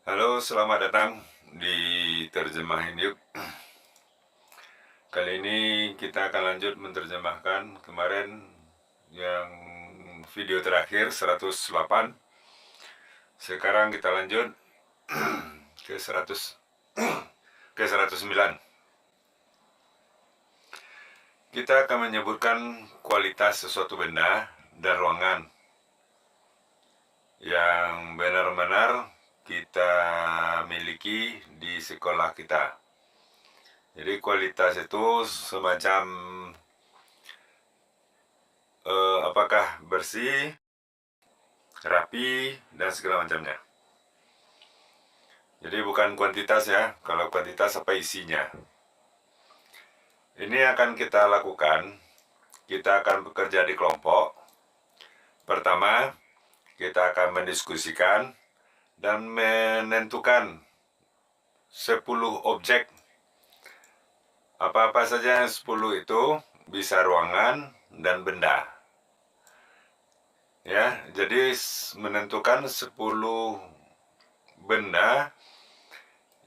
Halo, selamat datang di Terjemahin Yuk. Kali ini kita akan lanjut menerjemahkan kemarin yang video terakhir 108. Sekarang kita lanjut ke 109. Kita akan menyebutkan kualitas sesuatu benda dan ruangan yang benar-benar kita miliki di sekolah kita. Jadi kualitas itu semacam apakah bersih, rapi, dan segala macamnya. Jadi bukan kuantitas ya, kalau kuantitas apa isinya. Ini akan kita lakukan, kita akan bekerja di kelompok. Pertama, kita akan mendiskusikan dan menentukan 10 objek. Apa-apa saja yang 10 itu bisa ruangan dan benda. Ya, jadi menentukan 10 benda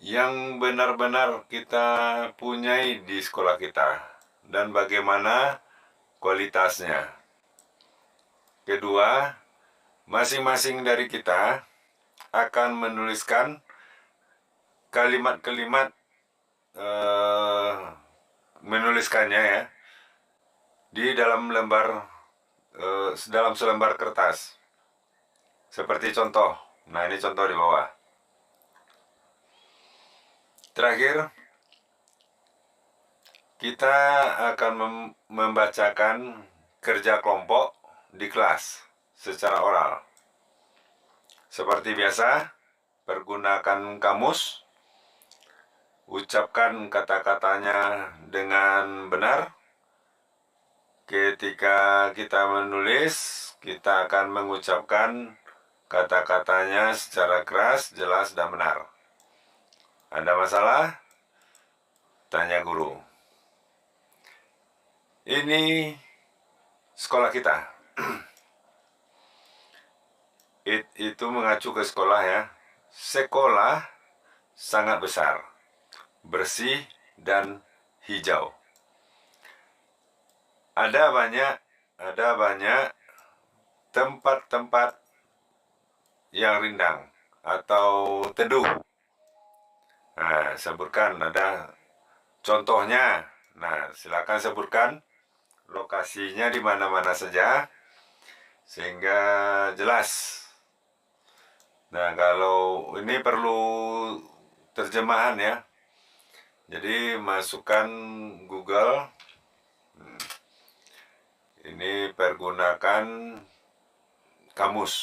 yang benar-benar kita punyai di sekolah kita dan bagaimana kualitasnya. Kedua, masing-masing dari kita akan menuliskan kalimat-kalimat menuliskannya ya di dalam dalam selembar kertas seperti contoh. Nah, ini contoh di bawah. Terakhir, kita akan membacakan kerja kelompok di kelas secara oral. Seperti biasa, pergunakan kamus, ucapkan kata-katanya dengan benar. Ketika kita menulis, kita akan mengucapkan kata-katanya secara keras, jelas, dan benar. Ada masalah? Tanya guru. Ini sekolah kita. Itu mengacu ke sekolah ya. Sekolah sangat besar, bersih, dan hijau. Ada banyak tempat-tempat yang rindang atau teduh. Nah, sebutkan ada contohnya. Nah, silakan sebutkan lokasinya di mana-mana saja sehingga jelas. Nah, kalau ini perlu terjemahan ya. Jadi masukkan Google. Ini pergunakan kamus.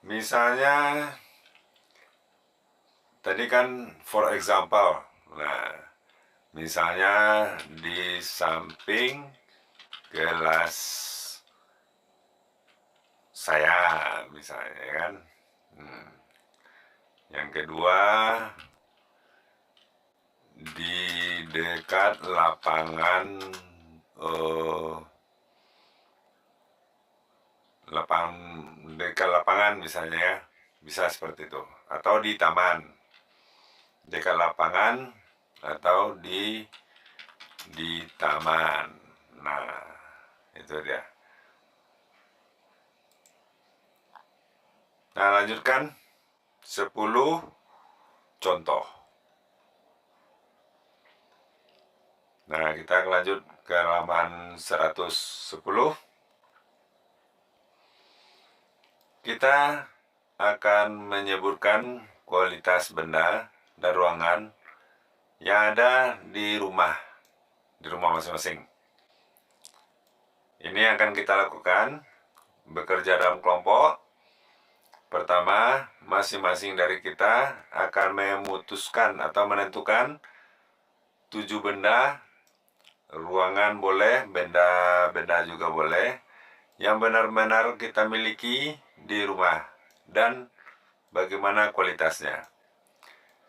Misalnya tadi kan for example. Nah, misalnya di samping kelas saya misalnya kan. Yang kedua di dekat dekat lapangan misalnya ya, bisa seperti itu, atau di taman dekat lapangan atau di taman. Nah, itu dia. Nah, lanjutkan 10 contoh. Nah, kita lanjut ke halaman 110. Kita akan menyebutkan kualitas benda dan ruangan yang ada di rumah masing-masing. Ini akan kita lakukan bekerja dalam kelompok. Pertama, masing-masing dari kita akan memutuskan atau menentukan 7 benda, ruangan boleh, benda juga boleh, yang benar-benar kita miliki di rumah dan bagaimana kualitasnya.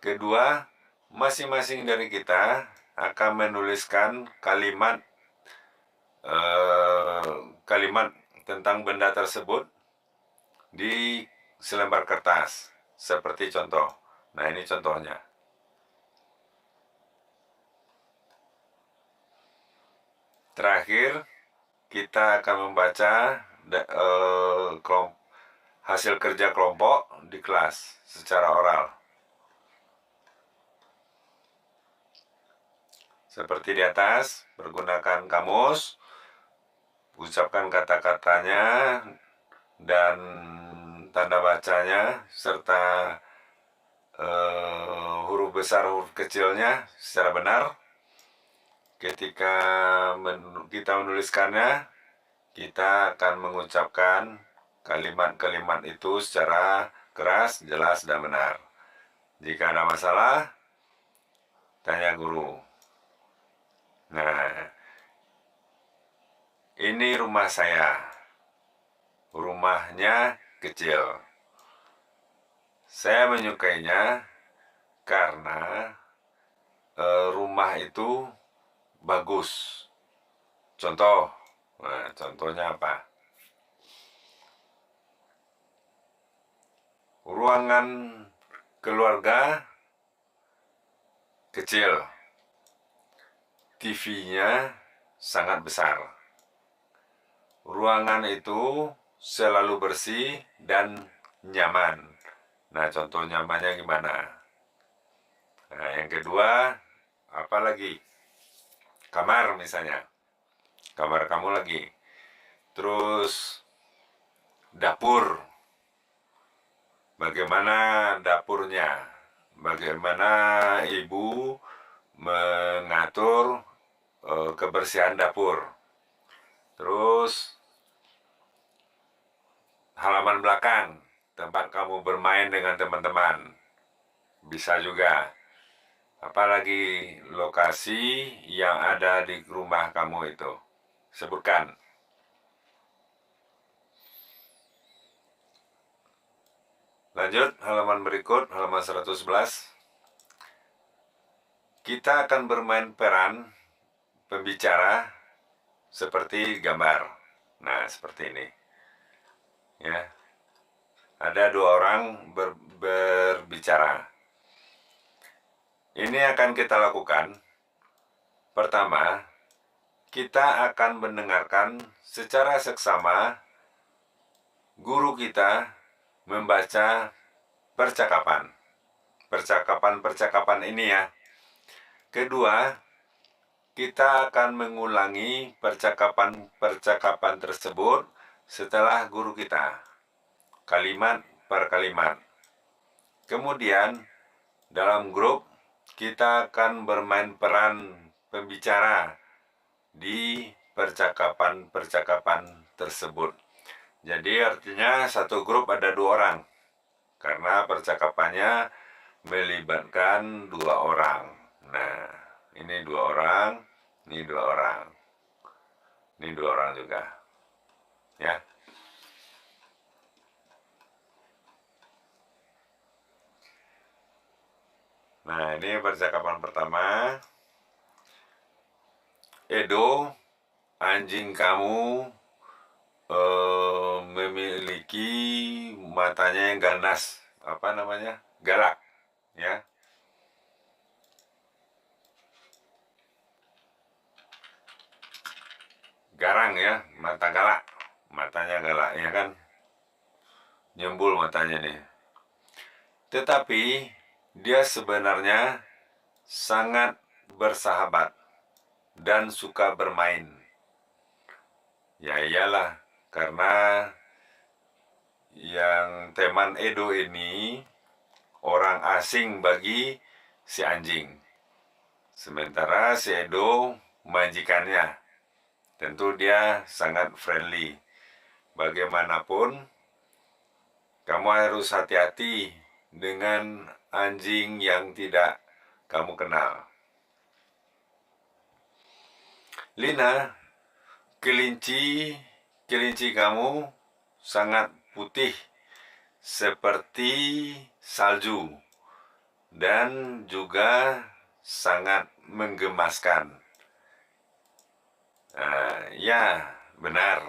Kedua, masing-masing dari kita akan menuliskan kalimat tentang benda tersebut di selembar kertas. seperti contoh. Nah, ini contohnya. Terakhir, kita akan membaca hasil kerja kelompok di kelas secara oral. Seperti di atas, pergunakan kamus, ucapkan kata-katanya dan tanda bacanya serta huruf besar, huruf kecilnya secara benar. Ketika kita menuliskannya, kita akan mengucapkan kalimat-kalimat itu secara keras, jelas, dan benar. Jika ada masalah, tanya guru. Nah, ini rumah saya. Rumahnya kecil. Saya menyukainya karena rumah itu bagus. Contoh, nah, contohnya apa? Ruangan keluarga kecil, TV-nya sangat besar. Ruangan itu selalu bersih dan nyaman. Nah, contoh nyamannya gimana? Nah, yang kedua, apa lagi? Kamar misalnya. Kamar kamu lagi. Terus dapur. Bagaimana dapurnya? Bagaimana ibu mengatur kebersihan dapur? Terus halaman belakang, tempat kamu bermain dengan teman-teman. Bisa juga. Apalagi lokasi yang ada di rumah kamu itu. Sebutkan. Lanjut, halaman berikut, halaman 111. Kita akan bermain peran pembicara seperti gambar. Nah, seperti ini. Ya. Ada dua orang berbicara. Ini akan kita lakukan. Pertama, kita akan mendengarkan secara seksama guru kita membaca percakapan. Percakapan ini ya. Kedua, kita akan mengulangi percakapan tersebut setelah guru kita. Kalimat per kalimat. Kemudian, dalam grup, kita akan bermain peran pembicara di percakapan-percakapan tersebut. Jadi artinya satu grup ada dua orang. Karena percakapannya melibatkan dua orang. Nah, ini dua orang, ini dua orang. Ini dua orang juga. Ya. Nah, ini percakapan pertama. Edo, anjing kamu memiliki matanya yang ganas. Apa namanya? Galak. Ya. Garang ya, mata galak. Matanya galak, ya kan? Nyembul matanya nih. Tetapi dia sebenarnya sangat bersahabat dan suka bermain. Ya iyalah, karena yang teman Edo ini orang asing bagi si anjing. Sementara si Edo majikannya. Tentu dia sangat friendly. Bagaimanapun, kamu harus hati-hati dengan anjing yang tidak kamu kenal. Lina, kelinci kamu sangat putih seperti salju dan juga sangat menggemaskan. Ya, benar,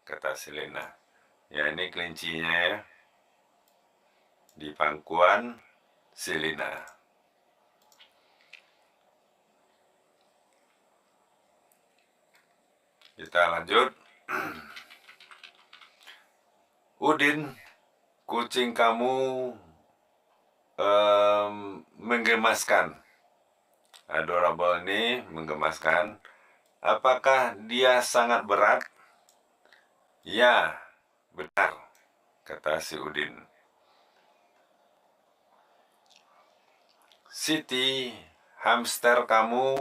kata si Lina. Ya, ini kelincinya ya. di pangkuan Silina. Kita lanjut. Udin, kucing kamu menggemaskan. Adorable ini menggemaskan. Apakah dia sangat berat? Ya, benar, kata si Udin. Siti, hamster kamu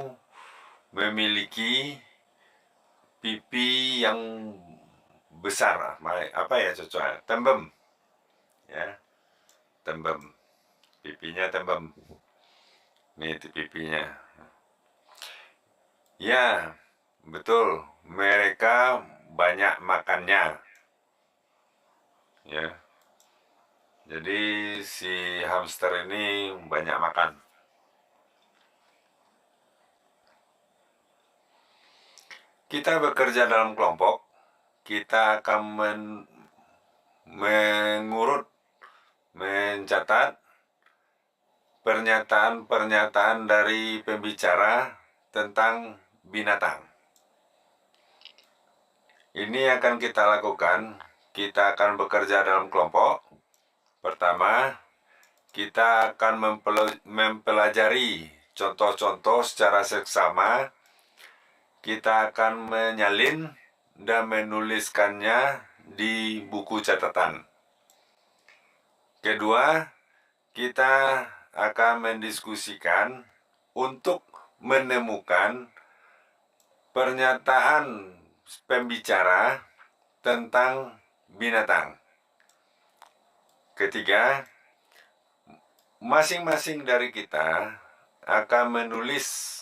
memiliki pipi yang besar. Apa ya cocoknya? Tembem. Ya, tembem. Pipinya tembem. Ini pipinya. Ya, betul. Mereka banyak makannya. Ya. Jadi si hamster ini banyak makan. Kita bekerja dalam kelompok. Kita akan mengurut, mencatat pernyataan-pernyataan dari pembicara tentang binatang. Ini akan kita lakukan. Kita akan bekerja dalam kelompok. Pertama, kita akan mempelajari contoh-contoh secara seksama. Kita akan menyalin dan menuliskannya di buku catatan. Kedua, kita akan mendiskusikan untuk menemukan pernyataan pembicara tentang binatang. Ketiga, masing-masing dari kita akan menulis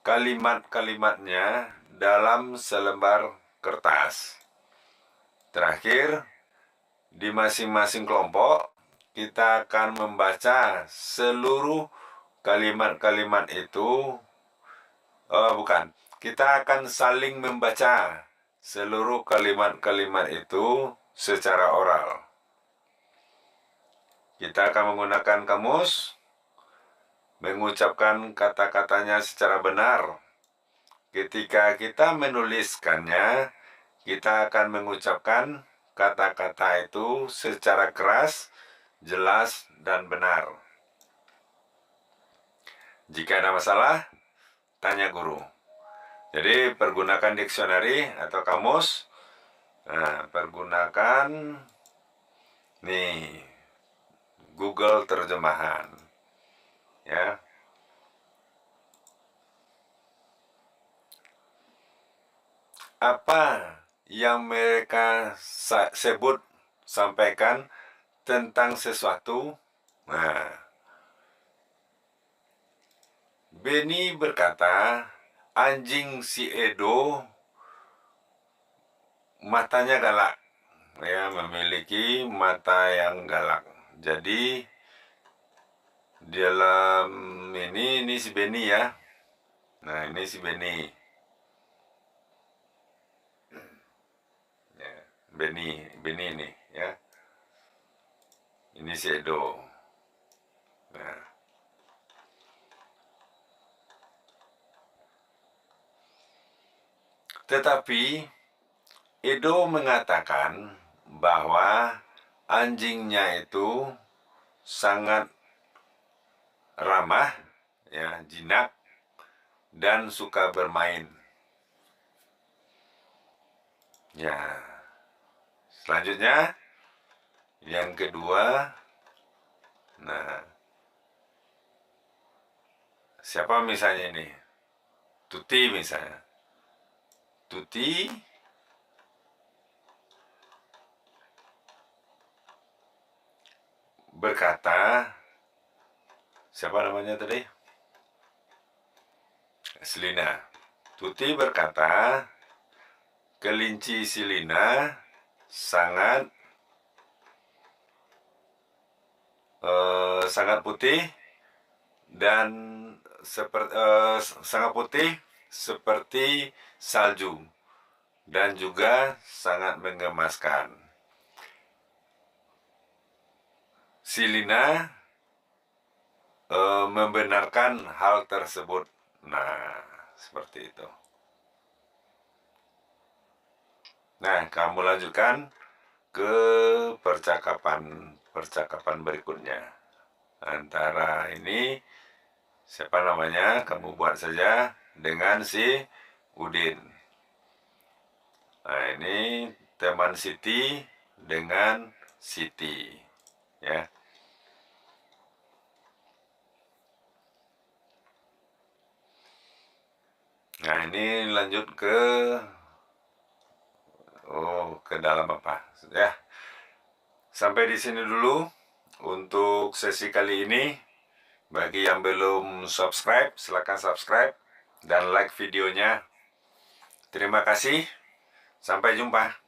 kalimat-kalimatnya dalam selembar kertas. Terakhir, di masing-masing kelompok, kita akan membaca seluruh kalimat-kalimat itu. Kita akan saling membaca seluruh kalimat-kalimat itu secara oral. Kita akan menggunakan kamus, mengucapkan kata-katanya secara benar. Ketika kita menuliskannya, kita akan mengucapkan kata-kata itu secara keras, jelas, dan benar. Jika ada masalah, tanya guru. Jadi, pergunakan dictionary atau kamus. Nah, pergunakan nih Google terjemahan. Ya. Apa yang mereka sampaikan tentang sesuatu? Nah, Benny berkata, anjing si Edo matanya galak. Ya, memiliki mata yang galak. Jadi, dalam ini si Benny ya. Nah, ini si Benny. Ya, Benny ini ya. Ini si Edo. Nah. Tetapi Edo mengatakan bahwa anjingnya itu sangat ramah, ya, jinak, dan suka bermain. Ya, selanjutnya yang kedua, nah, siapa misalnya ini? Tuti misalnya. Tuti berkata, siapa namanya tadi? Silina. Tuti berkata, kelinci Silina sangat putih dan sangat putih seperti salju dan juga sangat menggemaskan. si Lina membenarkan hal tersebut. Nah, seperti itu. Nah, kamu lanjutkan ke percakapan berikutnya. Antara ini, siapa namanya, kamu buat saja dengan si Udin. Nah, ini teman Siti dengan Siti, ya. Nah, ini lanjut ke dalam apa? Ya. Sampai di sini dulu untuk sesi kali ini. Bagi yang belum subscribe, silakan subscribe dan like videonya. Terima kasih. Sampai jumpa.